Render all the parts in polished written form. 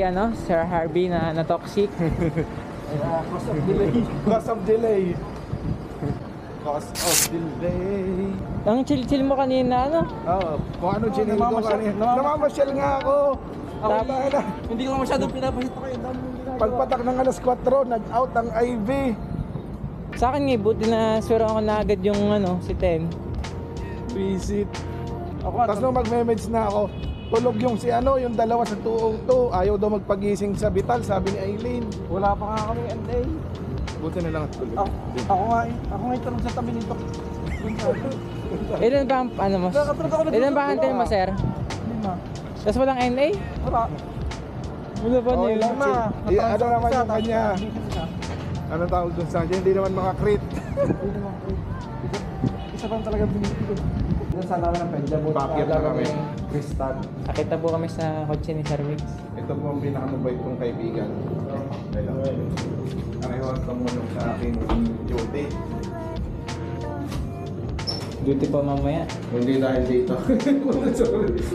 ano, Sir Harvey na toxic. Cost of delay. Cost of delay. Cost of delay. Ang chill-chill mo kanina, ano? Oo. Kung ano chinil ko kanina. Namamasyal nga ako. Hindi ko masyadong pinapasit ko kayo. Pagpatak ng alas 4, nag-out ang IV. Sa akin nga, buti na swero ako na agad yung ano, si Ten. Visit. Tapos nung magme-meds na ako, tulog yung si ano, yung dalawa sa 202. Ayaw daw magpagising sa Vital, sabi ni Aileen. Wala pa nga kami NA. Buti na lang at tulog. Ako nga itanong sa tabi nito. Ilan ba ang, ano mo? Ilan ba ang mo, sir? 5. Tapos walang NA? Wala. Wala pa niyo. Ano naman yung kanya? Anong tawag dun sa kanya? Hindi naman makakrit. Isa pa talaga binibigay. Sana kami ng pedya. Bakit na kami? Crystal. Nakita po kami sa kotse ni Sir Wiggs. Ito po ang pinakamabait kong kaibigan. Pareho ang tumulong sa akin duty. Duty pa mamaya. Hindi dahil dito.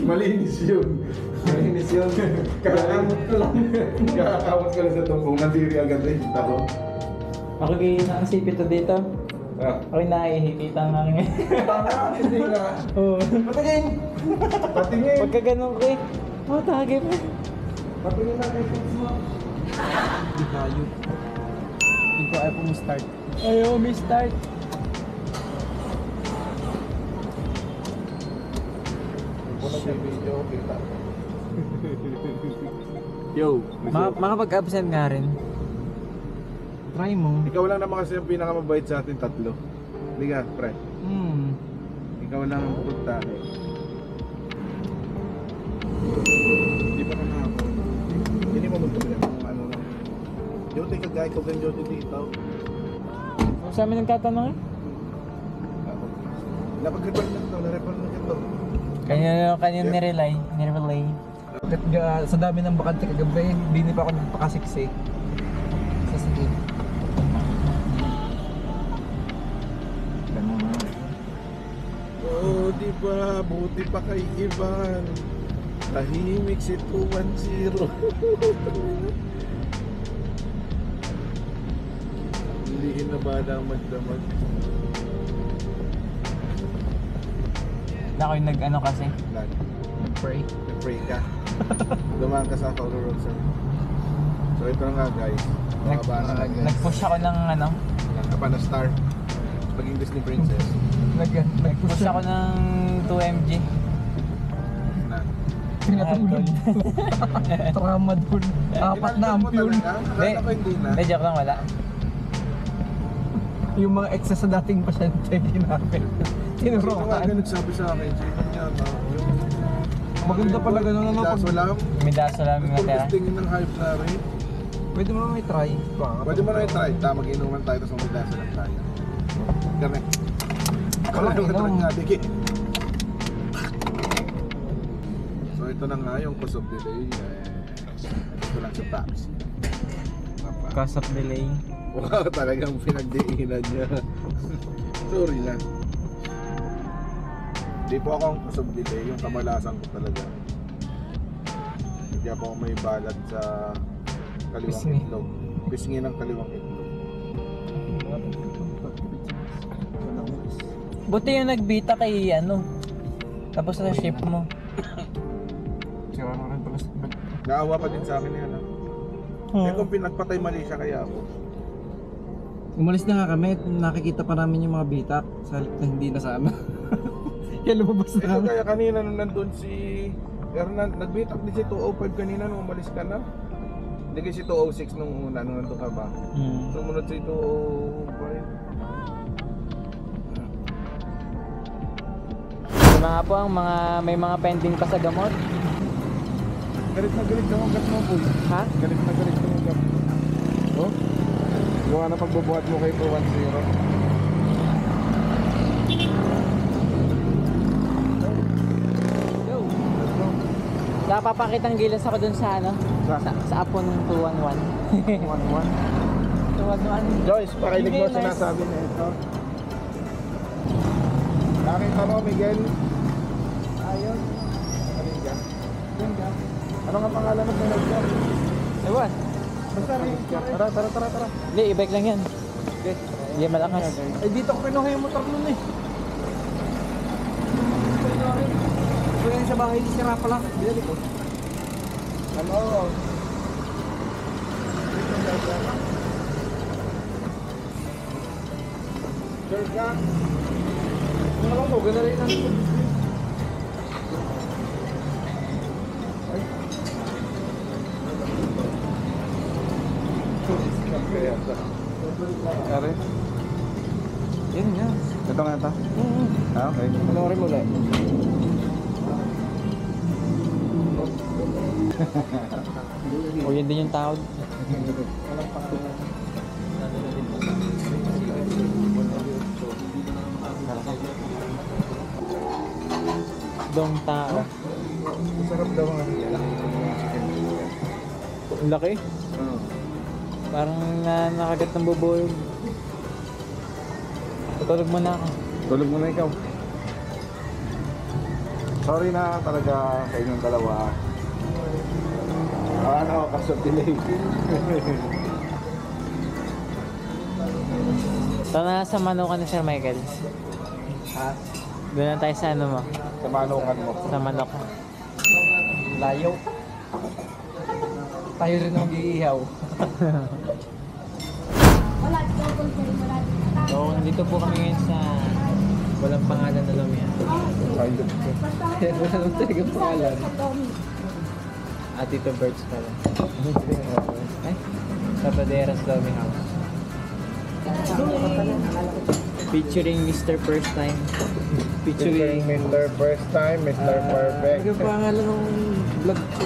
Malinis yun. Malinis yun. Kakakamot ko lang. Kakakamot ko lang sa tumbong. Nandiri agad rin. Ako. Ako kayo nakasipit to dito. Ako'y nakikita ang aking. Hindi nga. Oo. Patingin! Patingin. Pagka ganun ko eh. Tagay pa. Patingin natin. Hindi kayo. Hindi ko ayaw pong start. Ayaw, may start. Puno sa video. Kita. Yo. Makapag-absent nga rin. Try mo. Ikaw lang naman kasi yung pinakamabait sa atin tatlo. Hindi ka, pre. Ikaw lang ang pupuntahin. Hindi pa naman ako. Hindi mo magtuloy kung ano lang. Duty ka guy, kung ganyan duty dito. Kung sa amin nagtatanong eh. Napag-report na ito, na-report na ito. Kanya nirelay. Bakit sa dami ng bakante kagabi, hindi pa ako nagpakasiksik. Sa sige. Oh, di ba? Buti pa kay Ivan. Tahimik si 210. Hindi na ba na magdamag? Na ako yung nag-ano kasi. Lagi. Pray. Nag-pray ka. Dumaan ka sa Paulo Rosa. So ito na nga guys. Nag-push ako ng ano. Nakapa na star. Paging Disney Princess. Nag-push ako ng 2MG. Na. Pinatulog. Trauma dun. 4 na ampule. Akala ko hindi na. Hindi, joke lang, wala. Yung mga excess sa dating pasyente, ginamit. Sino Tinurokan. nga nagsabi sa akin? Sino niya ba? Yung Maganda pala ganun ano. daso lang. May daso lang yung matera. Pagkastingin ng hype na rin. Pwede mo naman i-try. Pwede mo na i-try. Mag-inuman tayo tapos magdasa lang tayo. Kami. Walang inom. So ito na nga yung cause of delay. Ito lang sa taxi. Cause of delay. Wow, talagang pinagdiinan niya. Sorry na. Hindi po ako ang cause of delay. Yung kamalasan ko talaga. Hindi ako may balat sa kaliwang Pisngi. itlog. Pisngi ng kaliwang itlog. Buti yung nagbita kay ano. Tapos sa ship mo. Naawa pa din sa akin yan. Eh kung pinagpatay mali siya kaya ako. Umalis na nga kami, nakikita pa namin yung mga bitak sa halip na hindi nasama. Kaya lumabas na Ito kami. kaya kanina nung nandun si Hernan, nagbitak din si 205 kanina nung umalis ka na. Hindi kasi si 206 nung una, nung nandun ka ba? Sumunod si 205. Mga po ang mga may mga pending pa sa gamot. Galit na galit yung ugat mo, boy. Ha? Galit na galit yung ugat mo. Oh? Gawa na pagbubuhat mo kay 210. Napapakitang gilas ako dun sa ano? Sa apo ng 211. 211. Joyce, pakinig mo sinasabi na ito. Nakita mo, Miguel? Ayun. Kalinga. Kalinga. Ano nga pangalan ng pinag niya? Ewan. Basta rin. Tara. Hindi, e-bike lang yan. Okay. Hindi malakas. Ay, dito ko kinuha yung motor nun eh. So yan sa bahay, sira pa lang. Binali ko. Ano? Sure ka? Ano lang po, gano'n rin ang Are? Yan nga. Ito nga ito? Ah, okay. Panoorin mo ulit. O yun din yung tawag. Dong tao. Sarap daw ang ano yan. Ang laki. Parang nakagat ng bubuyog. Tutulog mo na ako. Tulog muna ikaw. Sorry na talaga sa inyong dalawa. Ano, kaso delay. Tara na sa manukan ni Sir Michael. Ha? Doon na tayo sa ano mo. Sa manukan mo. Sa manok. Layo. Tayo rin ang giihaw. So, nandito po kami ngayon sa walang pangalan na lumiya. Ayun. Wala naman talaga pangalan. At Tito Birds pala. Ay, sa Paderas Domi House. Featuring Mr. First Time. Featuring Mr. First Time, Mr. Perfect. Ano pangalan ng vlog ko?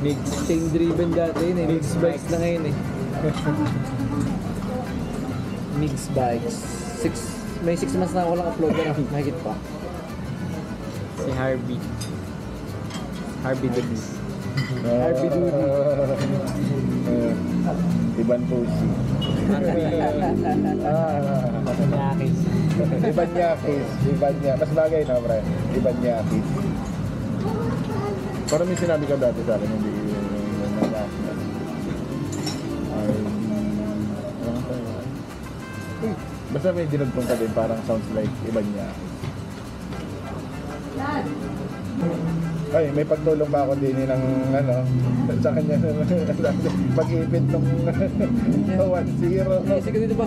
Migs. Chain driven dati yun eh. Mix bikes na ngayon eh. Mix bikes. May 6 months na ako lang upload na mahigit pa. Si Harvey. Harvey the Beast. Harvey Doody. Iban Pusi. Nakakis. Iban Yakis. Iban Yakis. Mas bagay na, pre. Iban Yakis. Parang may sinabi ka dati sa akin, hindi basta may dinugtong ka din, parang sounds like Iban Yakis. Ay, may pagtulong pa ako din ng ano, sa kanya pag-ipit nung 1-0. Kasi ko dito ba?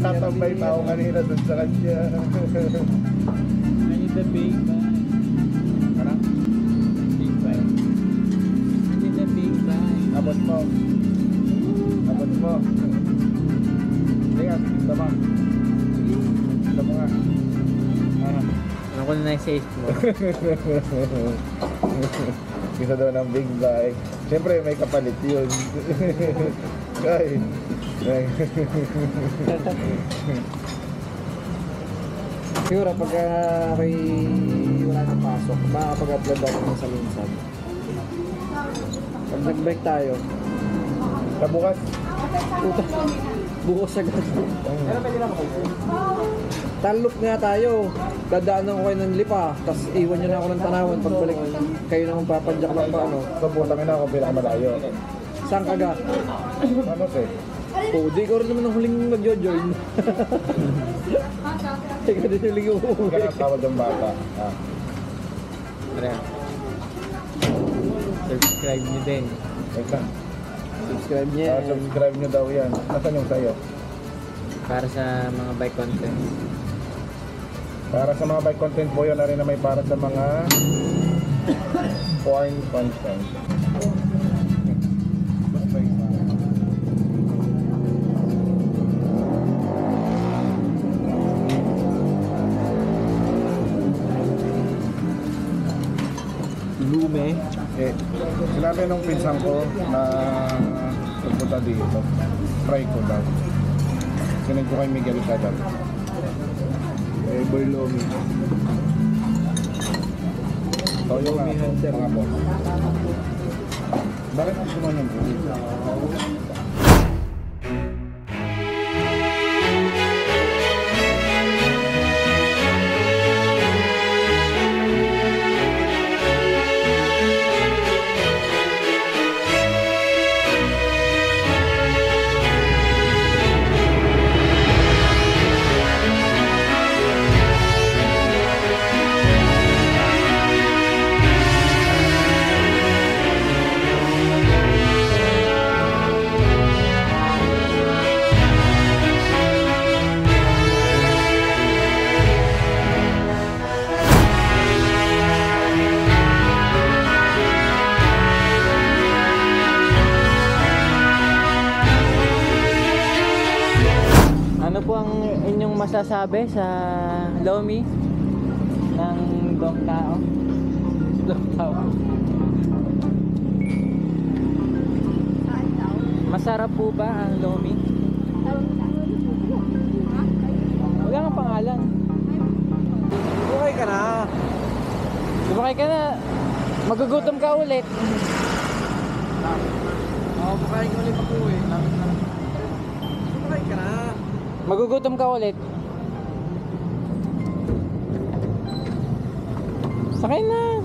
Tatambay pa ako kanina dun sa kanya. I need the big bag. Ano? Big bag. I need the big bag. Abot mo. Abot mo. Hindi nga, sige mo. Sige mo nga. Ano ko na na-save mo? Isa daw ng big bike. Siyempre may kapalit yun. Ay. Siguro pag ako'y wala nang pasok, makakapag-upload ako ng sa minsan. Pag nag-bike tayo, Sa bukas. bukas agad. Talop nga tayo. Dadaanan ko kayo ng lipa, tapos iwan nyo na ako ng tanawan. Pagbalik, kayo na magpapadyak ng paano. So putang ina ako bilang malayo. Saan ka ga? Ano eh? Oo, di ko rin naman ang huling magjo-join. Ikaw din yung huling Hindi uuwi. ka natawad ng bata. Ah. Tara. Subscribe nyo din. Wait lang. Subscribe niya. Subscribe nyo daw yan. Nasaan yung sayo? Para sa mga bike content. Para sa mga bike content po yun na rin na may para sa mga porn content. Basta yun. Lume. Sinabi nung pinsan ko na pupunta dito, try ko daw. Sinend ko kay Miguel Cadal. Berlomi. So yung Lomi Hunter. mga boss. Bakit ang sumuha ng buhay? Ano po ang inyong masasabi sa Lomi ng Dong Tao? Dong Tao. Masarap po ba ang Lomi? Wala nga pangalan. Okay ka na. Sumakay ka na. Magugutom ka ulit. Oo, makain ko ulit ako eh. Okay ka na. Magugutom ka ulit. Sakay na.